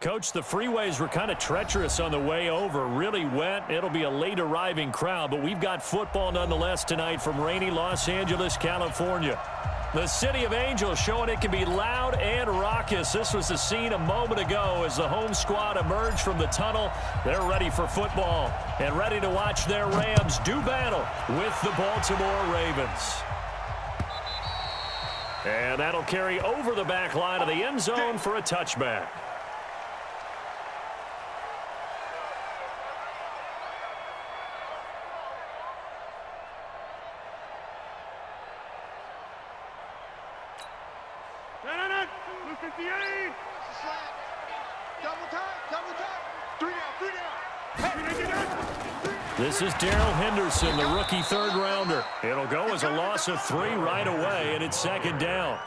Coach, the freeways were kind of treacherous on the way over. Really wet. It'll be a late arriving crowd, but we've got football nonetheless tonight from rainy Los Angeles, California. The City of Angels showing it can be loud and raucous. This was the scene a moment ago as the home squad emerged from the tunnel. They're ready for football and ready to watch their Rams do battle with the Baltimore Ravens. And that'll carry over the back line of the end zone for a touchback. This is Darrell Henderson, the rookie third-rounder. It'll go as a loss of 3 right away, and it's second down.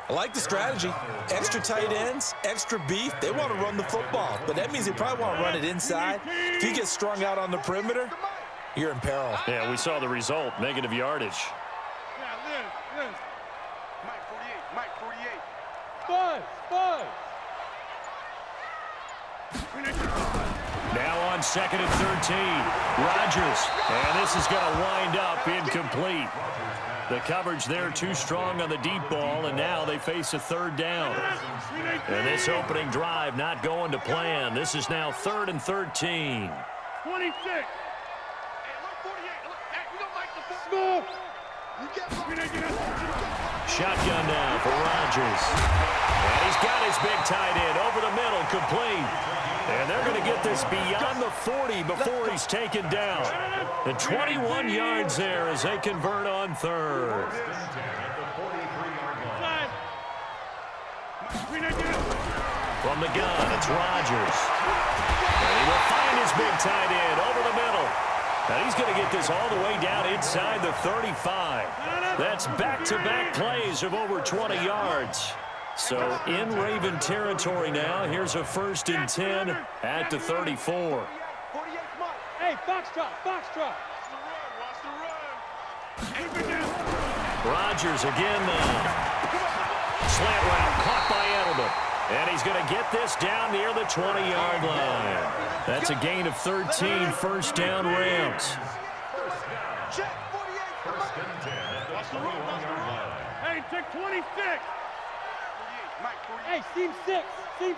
I like the strategy. Extra tight ends, extra beef. They want to run the football, but that means they probably want to run it inside. If you get strung out on the perimeter, you're in peril. Yeah, we saw the result, negative yardage. Mike 48. Five. Now on 2nd and 13, Rodgers, and this is going to wind up incomplete. The coverage there too strong on the deep ball, and now they face a third down. And this opening drive not going to plan. This is now 3rd and 13. 26. Shotgun now for Rodgers. And he's got his big tight end over the middle, complete. And they're going to get this beyond the 40 before he's taken down. And 21 yards there as they convert on 3rd. From the gun, it's Rodgers. And he will find his big tight end over the middle. And he's going to get this all the way down inside the 35. That's back-to-back plays of over 20 yards. So in Raven territory now. Here's a 1st and 10 at the 34. Hey, Foxtrot. Rodgers again now. Slant route caught by Edelman. And he's going to get this down near the 20-yard line. That's a gain of 13, 1st down Rams. Hey, check 26. Hey, seam 6. Here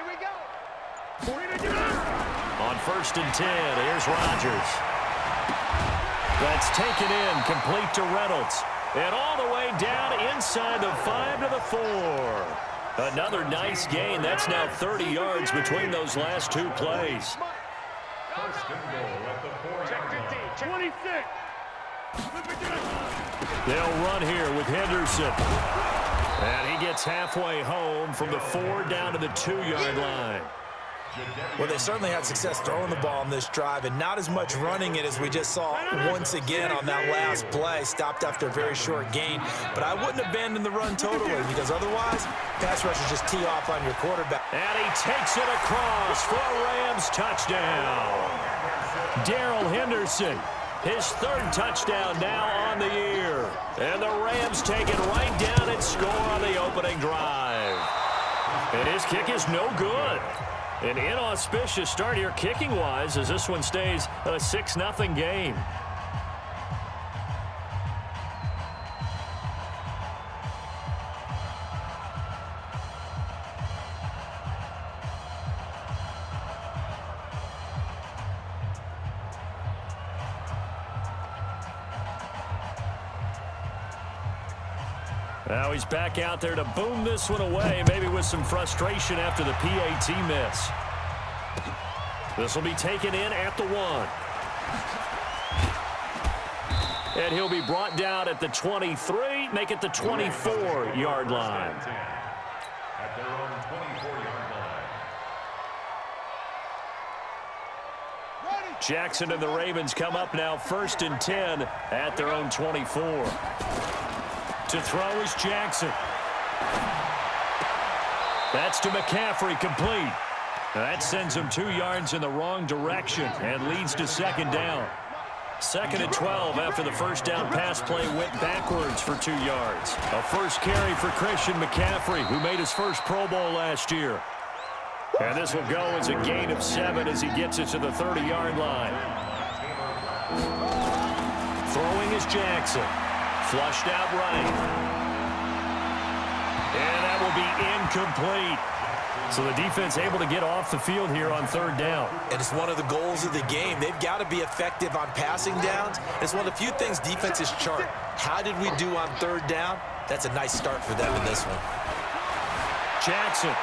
we go. On 1st and 10, here's Rodgers. That's taken in, complete to Reynolds. And all the way down inside the 5 to the 4. Another nice gain. That's now 30 yards between those last 2 plays. Check 15. 26. They'll run here with Henderson. And he gets halfway home from the 4 down to the 2-yard line. Well, they certainly had success throwing the ball on this drive and not as much running it as we just saw once again on that last play. Stopped after a very short gain. But I wouldn't abandon the run totally because otherwise, pass rushers just tee off on your quarterback. And he takes it across for a Rams touchdown. Darrell Henderson, his 3rd touchdown now on the year. And the Rams take it right down and score on the opening drive. And his kick is no good. An inauspicious start here kicking-wise as this one stays a 6-0 game. Now he's back out there to boom this one away, maybe with some frustration after the PAT miss. This will be taken in at the 1. And he'll be brought down at the 23, make it the 24-yard line. At their own 24-yard line. Jackson and the Ravens come up now 1st and 10 at their own 24. To throw is Jackson. That's to McCaffrey, complete. That sends him 2 yards in the wrong direction and leads to 2nd down. 2nd and 12 after the first down pass play went backwards for 2 yards. A first carry for Christian McCaffrey, who made his first Pro Bowl last year. And this will go as a gain of 7 as he gets it to the 30-yard line. Throwing is Jackson. Flushed out right. And that will be incomplete. So the defense able to get off the field here on 3rd down. And it's one of the goals of the game. They've got to be effective on passing downs. It's one of the few things defenses chart. How did we do on 3rd down? That's a nice start for them in this one. Jackson.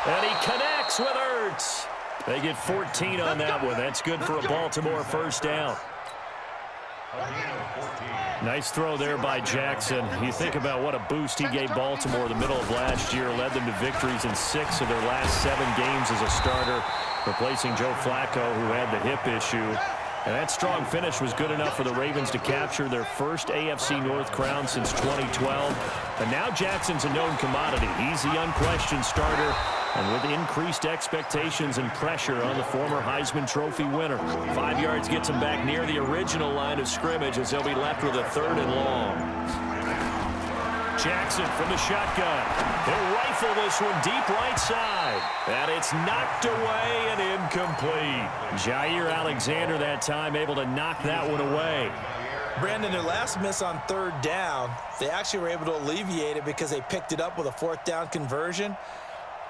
And he connects with Ertz. They get 14 on that one. That's good for a Baltimore first down. Nice throw there by Jackson. You think about what a boost he gave Baltimore in the middle of last year, led them to victories in 6 of their last 7 games as a starter, replacing Joe Flacco, who had the hip issue. And that strong finish was good enough for the Ravens to capture their first AFC North crown since 2012. And now Jackson's a known commodity. He's the unquestioned starter, and with increased expectations and pressure on the former Heisman Trophy winner. 5 yards gets him back near the original line of scrimmage as they'll be left with a 3rd and long. Jackson from the shotgun. He'll rifle this one deep right side. And it's knocked away and incomplete. Jair Alexander that time able to knock that one away. Brandon, their last miss on 3rd down, they actually were able to alleviate it because they picked it up with a 4th down conversion.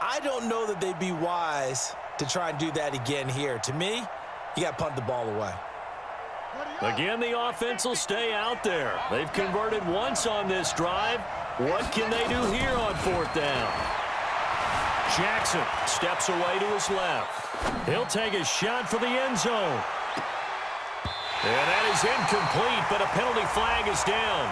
I don't know that they'd be wise to try and do that again here. To me, you got to punt the ball away. Again, the offense will stay out there. They've converted once on this drive. What can they do here on 4th down? Jackson steps away to his left. He'll take a shot for the end zone. And that is incomplete, but a penalty flag is down.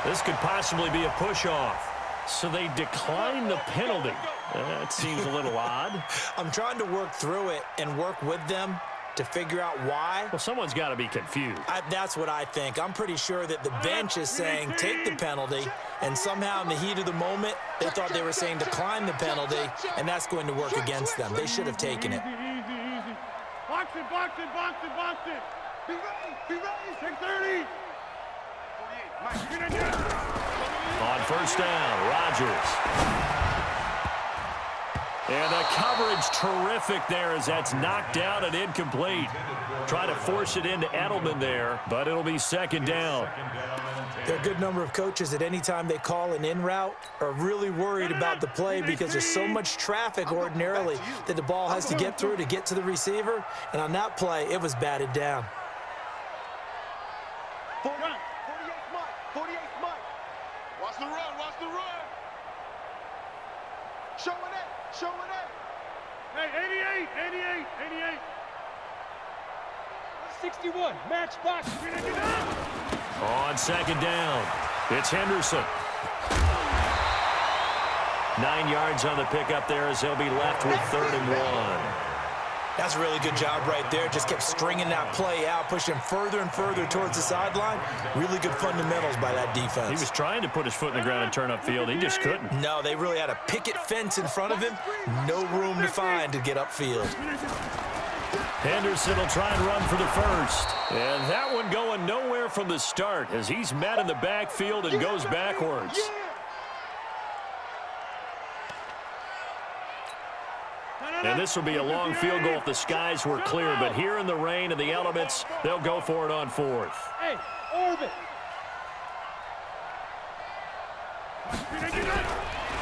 This could possibly be a push-off. So they decline the penalty. That seems a little odd. I'm trying to work through it and work with them to figure out why. Well, someone's got to be confused. That's what I think. I'm pretty sure that the bench is saying take the penalty, and somehow in the heat of the moment, they thought they were saying decline the penalty, and that's going to work against them. They should have taken it. Easy. Box it, box it, box it, box it. Be ready, take 30. 48, on 1st down, Rodgers. And the coverage terrific there as that's knocked out and incomplete. Try to force it into Edelman there, but it'll be 2nd down. There are a good number of coaches at any time they call an in route are really worried about the play because there's so much traffic ordinarily that the ball has to get through to get to the receiver. And on that play, it was batted down. 48 Mike, 48 Mike. Watch the run, watch the run. Show it in, show it in. Hey, 88. 61, match box. On 2nd down, it's Henderson. 9 yards on the pickup there as they'll be left with 3rd and 1. That's a really good job right there. Just kept stringing that play out, pushing further and further towards the sideline. Really good fundamentals by that defense. He was trying to put his foot in the ground and turn upfield. He just couldn't. No, they really had a picket fence in front of him. No room to find to get upfield. Henderson will try and run for the 1st. And that one going nowhere from the start as he's met in the backfield and goes backwards. And this will be a long field goal if the skies were clear. But here in the rain and the elements, they'll go for it on 4th. Hey, orbit.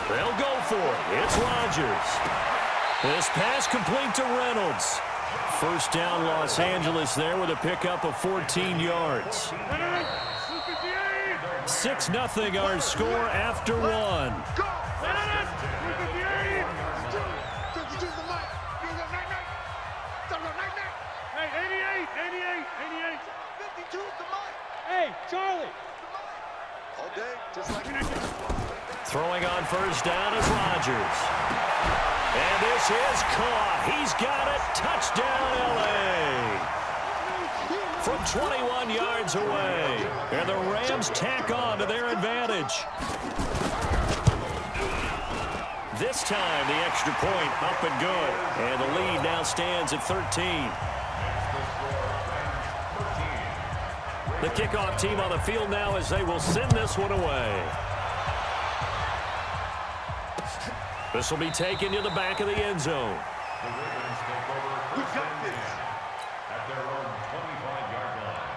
They'll go for it. It's Rodgers. This pass complete to Reynolds. 1st down, Los Angeles there with a pickup of 14 yards. 6-0 our score after 1. Hey, Charlie. All day, just like Throwing on 1st down is Rodgers. And this is caught. He's got it. Touchdown, L.A. From 21 yards away. And the Rams tack on to their advantage. This time, the extra point up and good. And the lead now stands at 13. The kickoff team on the field now as they will send this one away. This will be taken to the back of the end zone. The Ravens take over first and 10 at their own 25-yard line.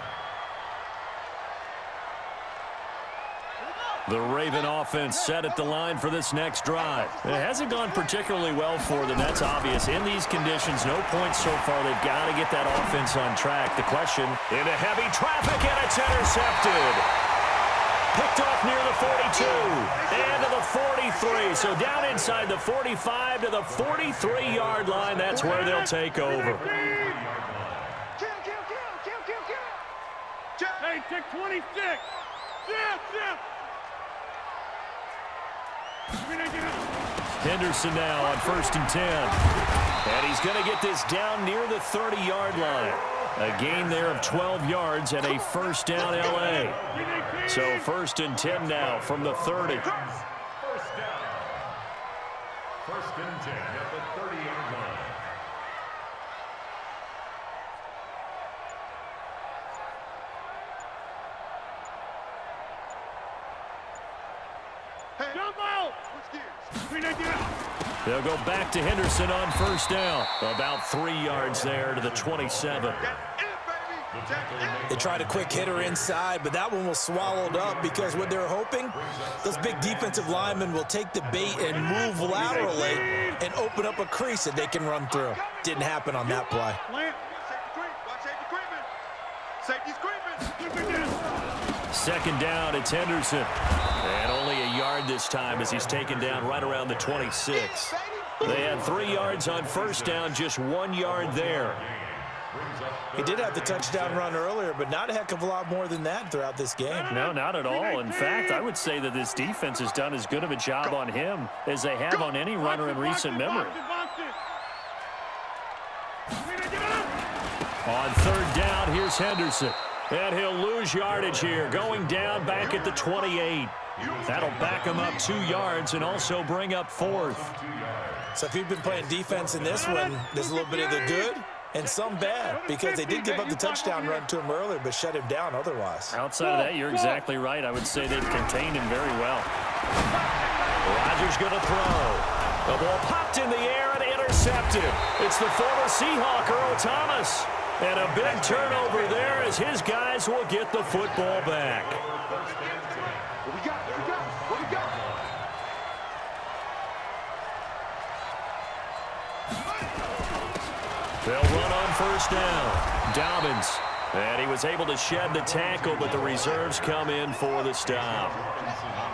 The Raven offense set at the line for this next drive. It hasn't gone particularly well for them. That's obvious. In these conditions, no points so far. They've got to get that offense on track. The question, into heavy traffic, and it's intercepted. Picked off near the 42 and to the 43. So down inside the 45 to the 43-yard line. That's where they'll take over. Hey, take 26. Yeah. Henderson now on 1st and 10. And he's going to get this down near the 30-yard line. A gain there of 12 yards and a first down L.A. So 1st and 10 now from the 30. First down. 1st and 10 at the 30-yard line. They'll go back to Henderson on 1st down. About 3 yards there to the 27. They tried a quick hitter inside, but that one was swallowed up because what they're hoping, those big defensive linemen will take the bait and move laterally and open up a crease that they can run through. Didn't happen on that play. Second down, it's Henderson. And only a yard this time as he's taken down right around the 26. They had 3 yards on 1st down, just 1 yard there. He did have the touchdown run earlier, but not a heck of a lot more than that throughout this game. No, not at all. In fact, I would say that this defense has done as good of a job on him as they have on any runner in recent memory. On 3rd down, here's Henderson. And he'll lose yardage here, going down back at the 28. That'll back him up 2 yards and also bring up 4th. So if you've been playing defense in this one, there's a little bit of the good and some bad, because they did give up the touchdown run to him earlier, but shut him down otherwise. Outside of that, you're exactly right. I would say they've contained him very well. Rodgers going to throw. The ball popped in the air and intercepted. It's the former Seahawk, Earl Thomas. And a big turnover there as his guys will get the football back. They'll run on 1st down. Dobbins. And he was able to shed the tackle, but the reserves come in for the stop.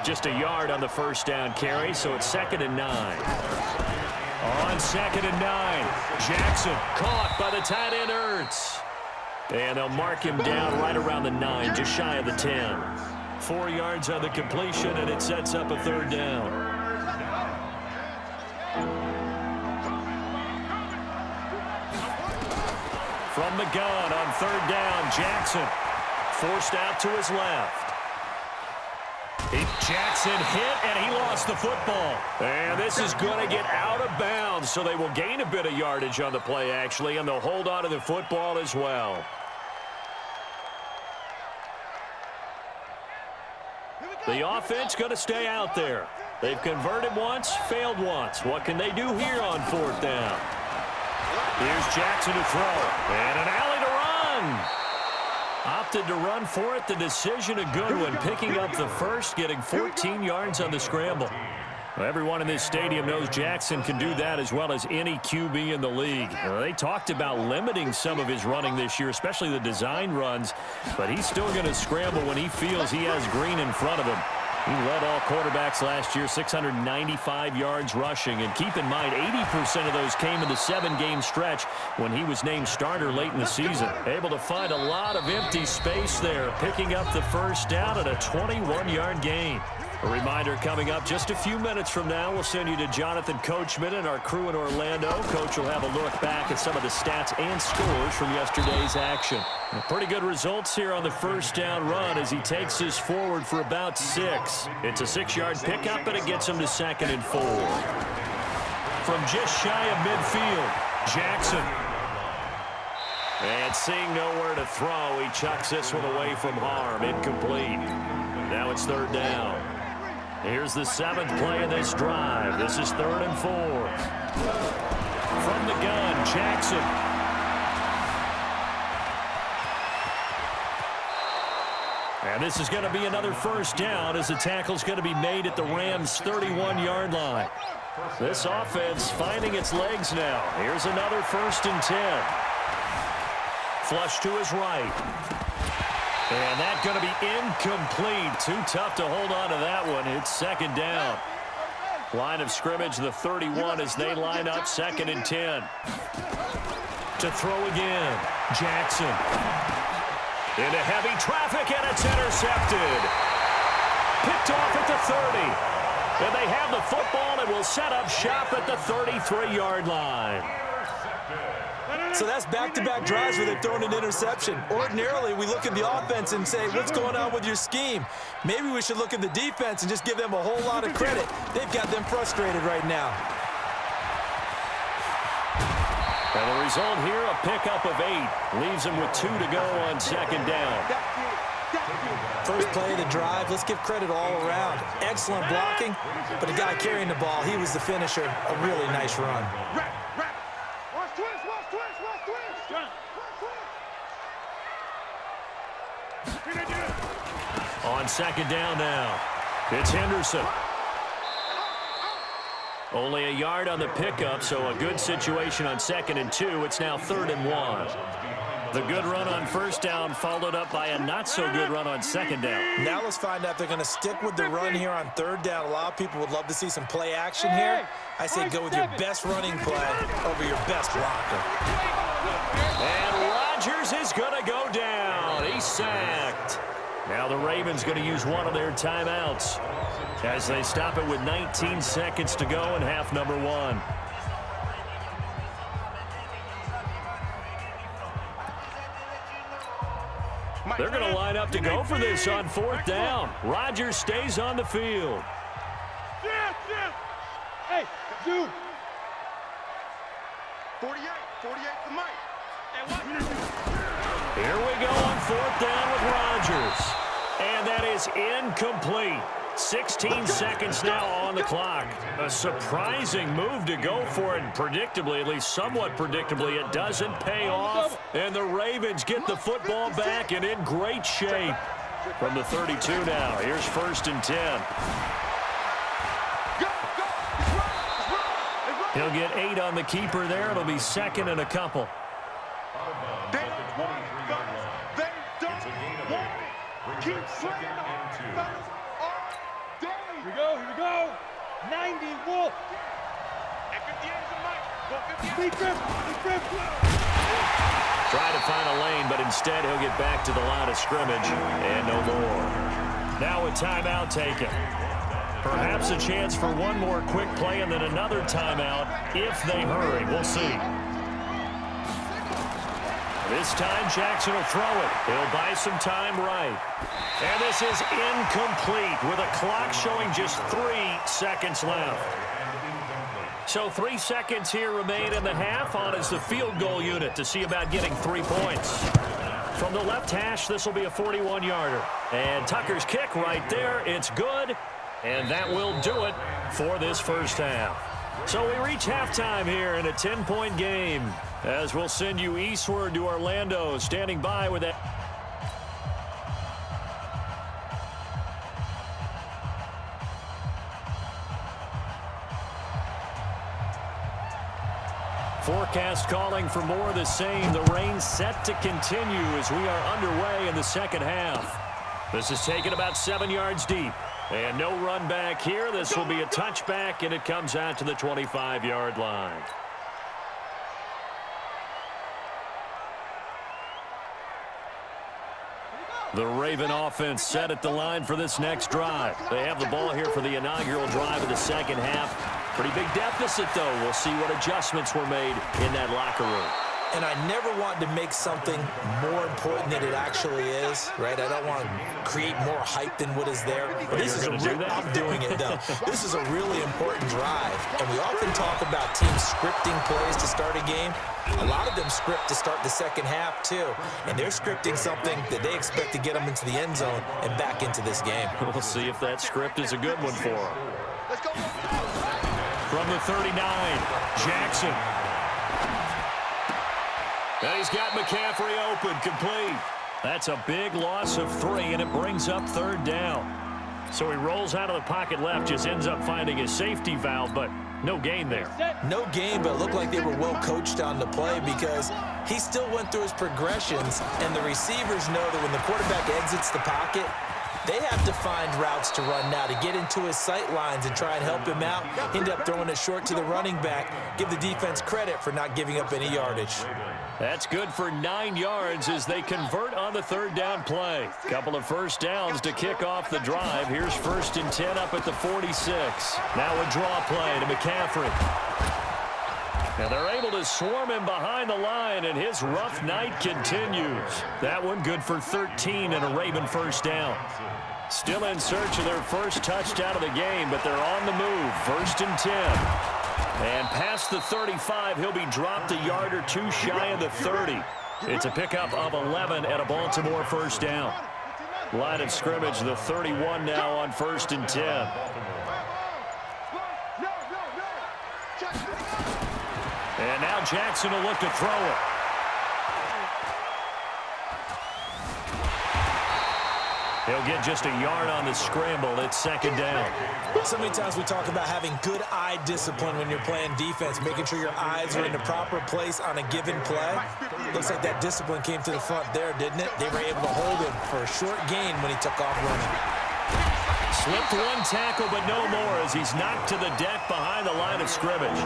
Just a yard on the 1st down carry, so it's 2nd and 9. On 2nd and 9, Jackson caught by the tight end Ertz. And they'll mark him down right around the 9, just shy of the 10. 4 yards on the completion, and it sets up a 3rd down. From the gun on 3rd down, Jackson forced out to his left. Jackson hit, and he lost the football. And this is going to get out of bounds, so they will gain a bit of yardage on the play, actually, and they'll hold on to the football as well. The offense going to stay out there. They've converted once, failed once. What can they do here on 4th down? Here's Jackson to throw, and an alley to run. Opted to run for it. The decision a good one. Picking up the first, getting 14 yards on the scramble. Well, everyone in this stadium knows Jackson can do that as well as any QB in the league. They talked about limiting some of his running this year, especially the design runs, but he's still going to scramble when he feels he has green in front of him. He led all quarterbacks last year, 695 yards rushing. And keep in mind, 80% of those came in the 7-game stretch when he was named starter late in the season. Able to find a lot of empty space there, picking up the 1st down at a 21-yard gain. A reminder coming up just a few minutes from now, we'll send you to Jonathan Coachman and our crew in Orlando. Coach will have a look back at some of the stats and scores from yesterday's action. Pretty good results here on the 1st down run as he takes this forward for about 6. It's a 6-yard pickup, and it gets him to 2nd and 4. From just shy of midfield, Jackson. And seeing nowhere to throw, he chucks this one away from harm. Incomplete. Now it's third down. Here's the 7th play of this drive. This is 3rd and 4. From the gun, Jackson. And this is going to be another first down as the tackle's going to be made at the Rams' 31-yard line. This offense finding its legs now. Here's another 1st and 10. Flush to his right. And that's going to be incomplete. Too tough to hold on to that one. It's 2nd down. Line of scrimmage, the 31 as they line up 2nd and 10. To throw again. Jackson. Into heavy traffic, and it's intercepted. Picked off at the 30. And they have the football and will set up shop at the 33-yard line. So that's back-to-back drives where they've thrown an interception. Ordinarily, we look at the offense and say, what's going on with your scheme? Maybe we should look at the defense and just give them a whole lot of credit. They've got them frustrated right now. And the result here, a pickup of 8. Leaves them with 2 to go on 2nd down. First play of the drive, let's give credit all around. Excellent blocking, but the guy carrying the ball, he was the finisher. A really nice run. On 2nd down now, it's Henderson. Only a yard on the pickup, so a good situation on 2nd and 2. It's now 3rd and 1. The good run on 1st down followed up by a not-so-good run on 2nd down. Now let's find out if they're going to stick with the run here on 3rd down. A lot of people would love to see some play action here. I say go with your best running play over your best blocker. And Rodgers is going to go down. He's sacked. Now the Ravens going to use one of their timeouts as they stop it with 19 seconds to go in half number 1. They're going to line up to go for this on 4th down. Rodgers stays on the field. Hey, dude. 48 to Mike. Here we go on 4th down with Rodgers. And that is incomplete. 16 seconds now on the clock. A surprising move to go for it. Predictably, at least somewhat predictably, it doesn't pay off. And the Ravens get the football back and in great shape. From the 32 now, here's 1st and 10. He'll get 8 on the keeper there. It'll be 2nd and a couple. Keep playing on. Here we go. 90, Wolf. Try to find a lane, but instead he'll get back to the line of scrimmage and no more. Now a timeout taken. Perhaps a chance for one more quick play and then another timeout if they hurry. We'll see. This time Jackson will throw it. He'll buy some time right. And this is incomplete with a clock showing just 3 seconds left. So 3 seconds here remain in the half. On is the field goal unit to see about getting 3 points. From the left hash, this will be a 41-yarder. And Tucker's kick right there. It's good. And that will do it for this first half. So we reach halftime here in a 10-point game as we'll send you eastward to Orlando. Standing by with that. Forecast calling for more of the same. The rain set to continue as we are underway in the second half. This is taken about 7 yards deep. And no run back here. This will be a touchback, and it comes out to the 25-yard line. The Raven offense set at the line for this next drive. They have the ball here for the inaugural drive of the second half. Pretty big deficit, though. We'll see what adjustments were made in that locker room. And I never want to make something more important than it actually is, right? I don't want to create more hype than what is there. But this is I'm doing it, though. This is a really important drive. And we often talk about teams scripting plays to start a game. A lot of them script to start the second half, too. And they're scripting something that they expect to get them into the end zone and back into this game. We'll see if that script is a good one for them. From the 39, Jackson. And he's got McCaffrey open, complete. That's a big loss of 3, and it brings up third down. So he rolls out of the pocket left, just ends up finding his safety valve, but no gain there. No gain, but it looked like they were well coached on the play because he still went through his progressions, and the receivers know that when the quarterback exits the pocket, they have to find routes to run now to get into his sight lines and try and help him out. He ended up throwing it short to the running back. Give the defense credit for not giving up any yardage. That's good for 9 yards as they convert on the third down play. Couple of first downs to kick off the drive. Here's 1st and 10 up at the 46. Now a draw play to McCaffrey. And they're able to swarm him behind the line, and his rough night continues. That one good for 13 and a Raven first down. Still in search of their first touchdown of the game, but they're on the move. 1st and 10. And past the 35, he'll be dropped a yard or 2 shy of the 30. It's a pickup of 11 at a Baltimore first down. Line of scrimmage, the 31 now on 1st and 10. And now Jackson will look to throw it. He'll get just a yard on the scramble. It's 2nd down. So many times we talk about having good eye discipline when you're playing defense, making sure your eyes are in the proper place on a given play. Looks like that discipline came to the front there, didn't it? They were able to hold him for a short gain when he took off running. Slipped 1 tackle, but no more as he's knocked to the deck behind the line of scrimmage.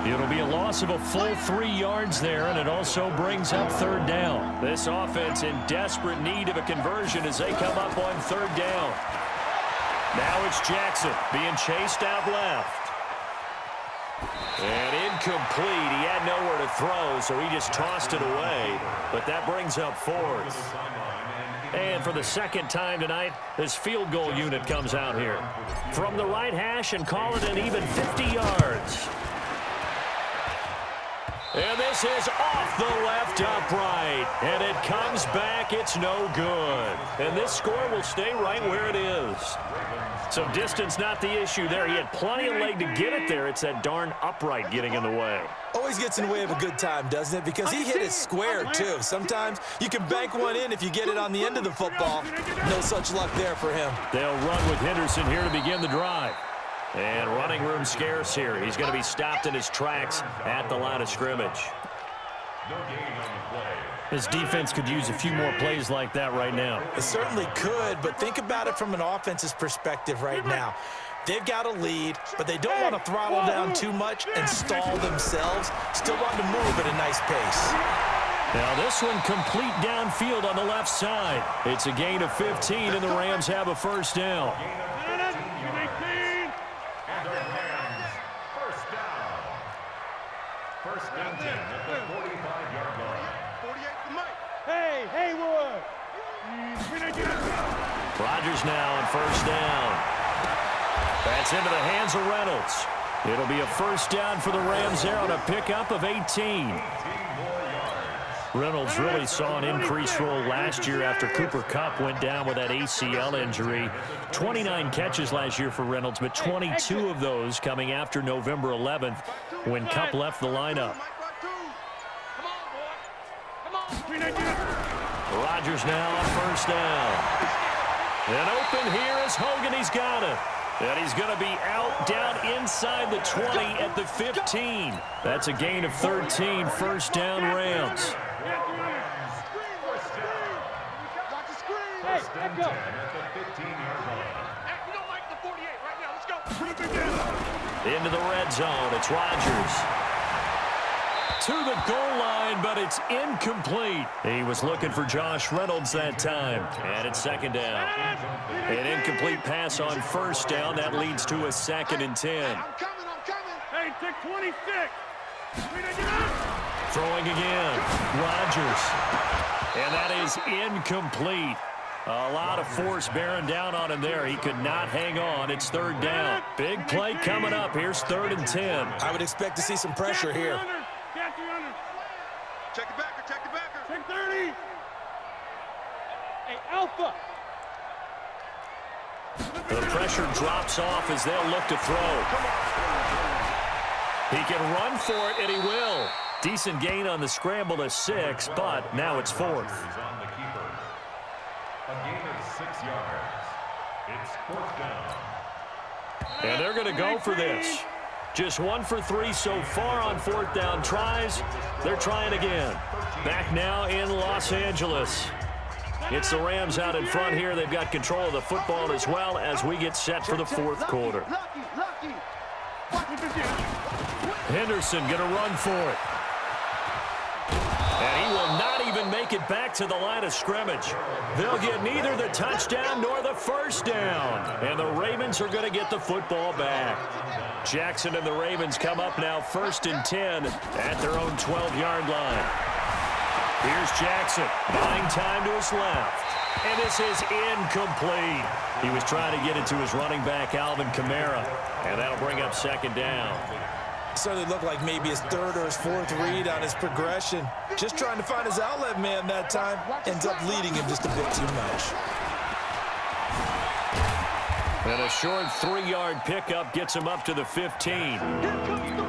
It'll be a loss of a full 3 yards there, and it also brings up third down. This offense in desperate need of a conversion as they come up on third down. Now it's Jackson being chased out left. And incomplete. He had nowhere to throw, so he just tossed it away. But that brings up 4th. And for the 2nd time tonight, this field goal unit comes out here. From the right hash and call it an even 50 yards. And this is off the left upright. And it comes back. It's no good. And this score will stay right where it is. So distance not the issue there. He had plenty of leg to get it there. It's that darn upright getting in the way. Always gets in the way of a good time, doesn't it? Because he hit it square, too. Sometimes you can bank one in if you get it on the end of the football. No such luck there for him. They'll run with Henderson here to begin the drive. And running room scarce here. He's going to be stopped in his tracks at the line of scrimmage. This defense could use a few more plays like that right now. It certainly could, but think about it from an offense's perspective right now. They've got a lead, but they don't want to throttle down too much and stall themselves. Still want to move at a nice pace. Now this one complete downfield on the left side. It's a gain of 15, and the Rams have a first down. First and 10 at the 45-yard line. Hey, Haywood! Rodgers now on first down. That's into the hands of Reynolds. It'll be a first down for the Rams there on a pickup of 18. Reynolds really saw an increased role last year after Cooper Kupp went down with that ACL injury. 29 catches last year for Reynolds, but 22 of those coming after November 11th when Kupp left the lineup. Rodgers now on first down. And open here is Hogan. He's got it. And he's going to be out down inside the 20 at the 15. That's a gain of 13. First down, Rams. Hey, let's go. Into the red zone. It's Rodgers. To the goal line, but it's incomplete. He was looking for Josh Reynolds that time. And it's 2nd down. An incomplete pass on first down. That leads to a 2nd and 10. I'm coming. Hey, take 26. Throwing again. Rodgers. And that is incomplete. A lot of force bearing down on him there. He could not hang on. It's third down. Big play coming up. Here's 3rd and 10. I would expect to see some pressure here. Check the backer, check the backer. Check 30. Hey, Alpha. The pressure drops off as they'll look to throw. He can run for it, and he will. Decent gain on the scramble to 6, but now it's 4th. On the keeper. A gain of 6 yards. It's 4th down. And they're going to go for this. Just 1 for 3 so far on 4th down tries. They're trying again. Back now in Los Angeles. It's the Rams out in front here. They've got control of the football as well as we get set for the 4th quarter. Henderson going to run for it. And he will not even make it back to the line of scrimmage. They'll get neither the touchdown nor the first down. And the Ravens are going to get the football back. Jackson and the Ravens come up now 1st and 10 at their own 12-yard line. Here's Jackson, buying time to his left. And this is incomplete. He was trying to get it to his running back, Alvin Kamara. And that'll bring up 2nd down. Certainly looked like maybe his 3rd or his 4th read on his progression. Just trying to find his outlet man that time. Ends up leading him just a bit too much. And a short 3-yard pickup gets him up to the 15.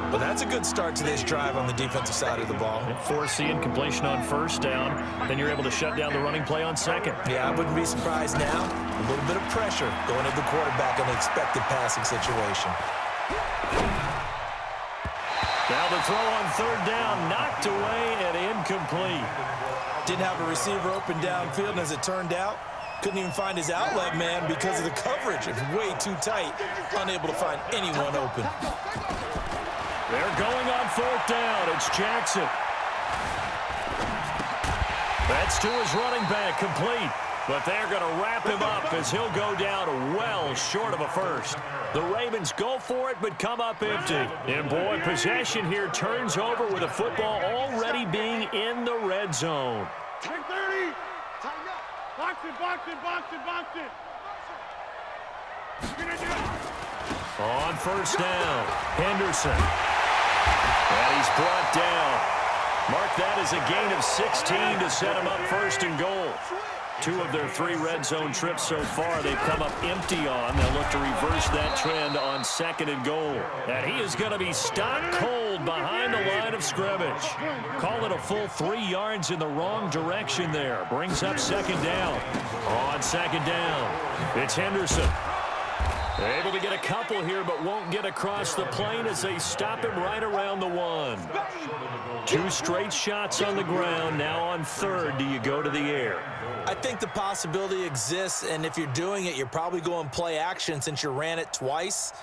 Well, that's a good start to this drive on the defensive side of the ball. Force the incompletion on 1st down. Then you're able to shut down the running play on 2nd. Yeah, I wouldn't be surprised now. A little bit of pressure going at the quarterback in an expected passing situation. Now the throw on 3rd down, knocked away and incomplete. Didn't have a receiver open downfield, and as it turned out, couldn't even find his outlet man because of the coverage. It was way too tight, unable to find anyone open. They're going on 4th down. It's Jackson. That's to his running back, complete. But they're going to wrap him up as he'll go down well short of a first. The Ravens go for it, but come up empty. And, boy, possession here turns over with the football already being in the red zone. Check 30. Box it, box it, box it, box it. On 1st down, Henderson. And he's brought down. Mark that as a gain of 16 to set him up 1st and goal. 2 of their 3 red zone trips so far they've come up empty on. They'll look to reverse that trend on 2nd and goal. And he is going to be stopped cold behind the line of scrimmage. Call it a full 3 yards in the wrong direction there. Brings up 2nd down. On 2nd down, it's Henderson. Able to get a couple here, but won't get across the plane as they stop him right around the 1. 2 straight shots on the ground. Now on 3rd, do you go to the air? I think the possibility exists, and if you're doing it, you're probably going play action since you ran it twice.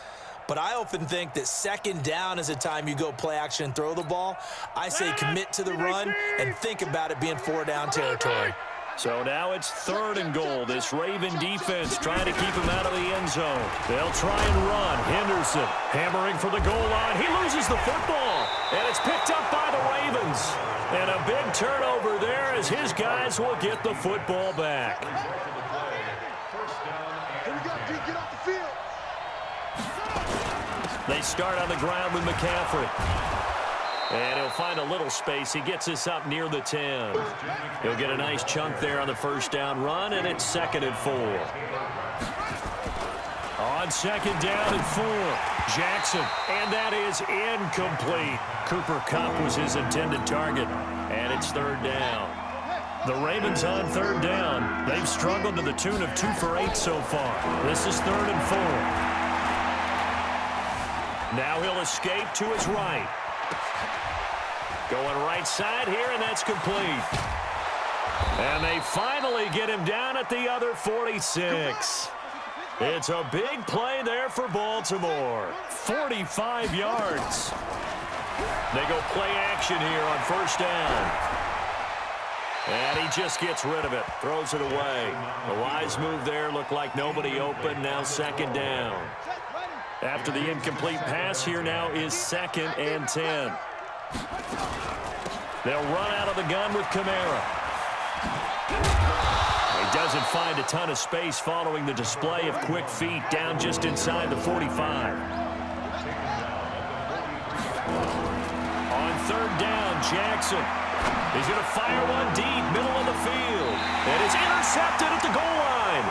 But I often think that 2nd down is a time you go play action and throw the ball. I say commit to the run and think about it being 4-down territory. So now it's 3rd and goal. This Raven defense trying to keep him out of the end zone. They'll try and run. Henderson hammering for the goal line. He loses the football, and it's picked up by the Ravens. And a big turnover there as his guys will get the football back. They start on the ground with McCaffrey. And he'll find a little space. He gets us up near the 10. He'll get a nice chunk there on the 1st down run, and it's 2nd and 4. On 2nd down and 4, Jackson, and that is incomplete. Cooper Kupp was his intended target, and it's 3rd down. The Ravens on 3rd down. They've struggled to the tune of 2 for 8 so far. This is 3rd and 4. Now he'll escape to his right. Going right side here, and that's complete. And they finally get him down at the other 46. It's a big play there for Baltimore. 45 yards. They go play action here on 1st down. And he just gets rid of it. Throws it away. A wise move there. Looked like nobody open. Now 2nd down. After the incomplete pass, here now is 2nd and 10. They'll run out of the gun with Kamara. He doesn't find a ton of space following the display of quick feet down just inside the 45. On third down, Jackson. He's going to fire one deep, middle of the field. And it's intercepted at the goal line.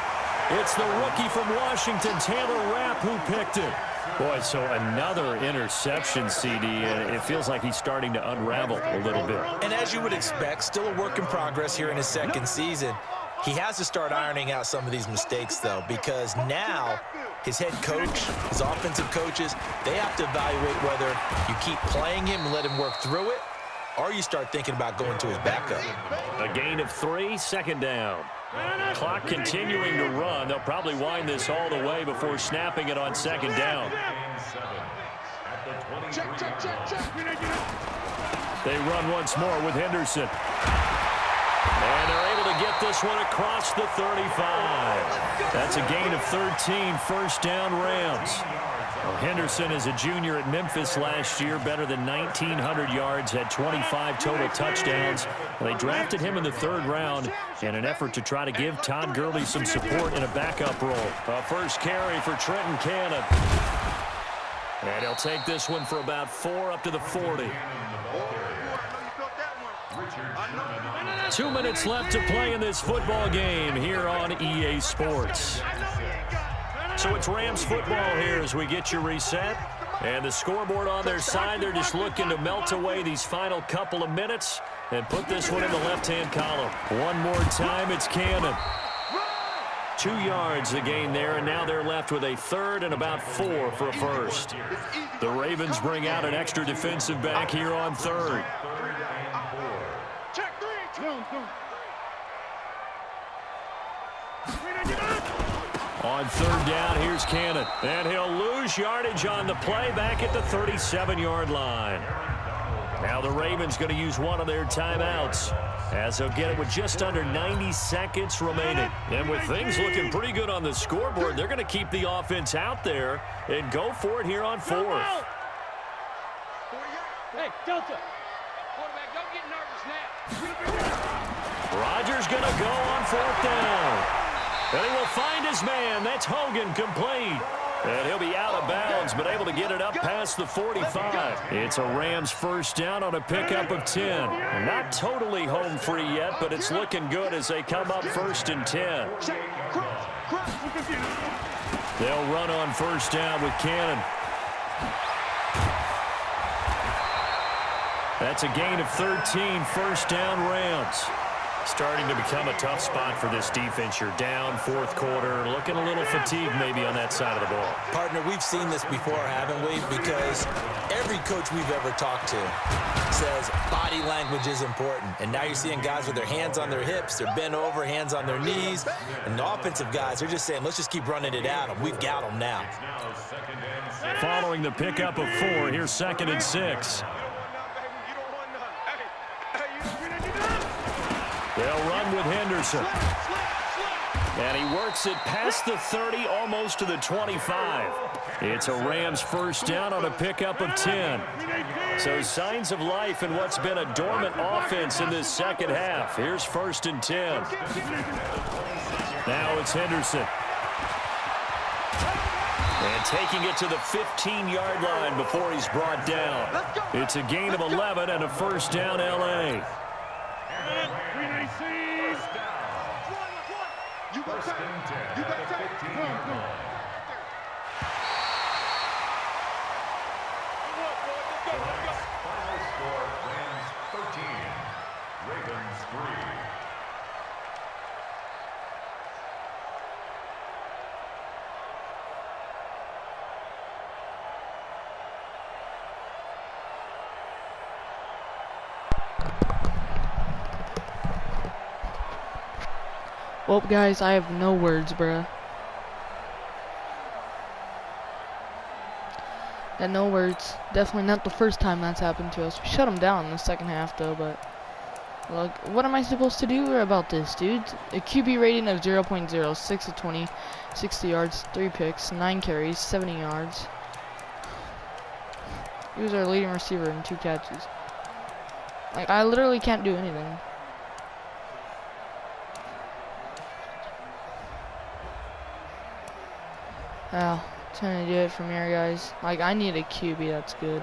It's the rookie from Washington, Taylor Rapp, who picked it. Boy, so another interception, CD, and it feels like he's starting to unravel a little bit. And as you would expect, still a work in progress here in his second season. He has to start ironing out some of these mistakes, though, because now his head coach, his offensive coaches, they have to evaluate whether you keep playing him and let him work through it, or you start thinking about going to his backup. A gain of 3, second down. Clock continuing to run. They'll probably wind this all the way before snapping it on second down. They run once more with Henderson. And they're able to get this one across the 35. That's a gain of 13, first down Rams. Well, Henderson is a junior at Memphis last year, better than 1,900 yards, had 25 total touchdowns. They drafted him in the third round in an effort to try to give Todd Gurley some support in a backup role. First carry for Trenton Cannon. And he'll take this one for about 4 up to the 40. 2 minutes left to play in this football game here on EA Sports. So it's Rams football here as we get you reset. And the scoreboard on their side, they're just looking to melt away these final couple of minutes and put this one in the left-hand column. One more time, it's Cannon. 2 yards the gain there, and now they're left with a third and about 4 for a first. The Ravens bring out an extra defensive back here on third. On third down, here's Cannon. And he'll lose yardage on the play back at the 37-yard line. Now the Ravens going to use one of their timeouts as they'll get it with just under 90 seconds remaining. And with things looking pretty good on the scoreboard, they're going to keep the offense out there and go for it here on fourth. Hey, Delta. Quarterback, don't get nervous now. Rodgers going to go on fourth down. And he will find his man. That's Hogan, complete. And he'll be out of bounds, but able to get it up past the 45. It's a Rams first down on a pickup of 10. Not totally home free yet, but it's looking good as they come up first and 10. They'll run on first down with Cannon. That's a gain of 13, first down Rams. Starting to become a tough spot for this defense. You're down fourth quarter, looking a little fatigued maybe on that side of the ball. Partner, we've seen this before, haven't we? Because every coach we've ever talked to says body language is important. And now you're seeing guys with their hands on their hips, they're bent over, hands on their knees. And the offensive guys are just saying, let's just keep running it at them. We've got them now. Following the pickup of 4, here's second and 6. They'll run with Henderson. And he works it past the 30, almost to the 25. It's a Rams first down on a pickup of 10. So signs of life in what's been a dormant offense in this second half. Here's first and 10. Now it's Henderson. And taking it to the 15-yard line before he's brought down. It's a gain of 11 and a first down L.A. First and 10 at the 15-yard line. Final score, Rams 13, Ravens 3. Well, guys, I have no words, bruh. Got no words. Definitely not the first time that's happened to us. We shut them down in the second half, though, but... Look, what am I supposed to do about this, dude? A QB rating of 0.0, 6 of 20, 60 yards, 3 picks, 9 carries, 70 yards. He was our leading receiver in 2 catches. Like, I literally can't do anything. Wow, trying to do it from here, guys. Like, I need a QB that's good.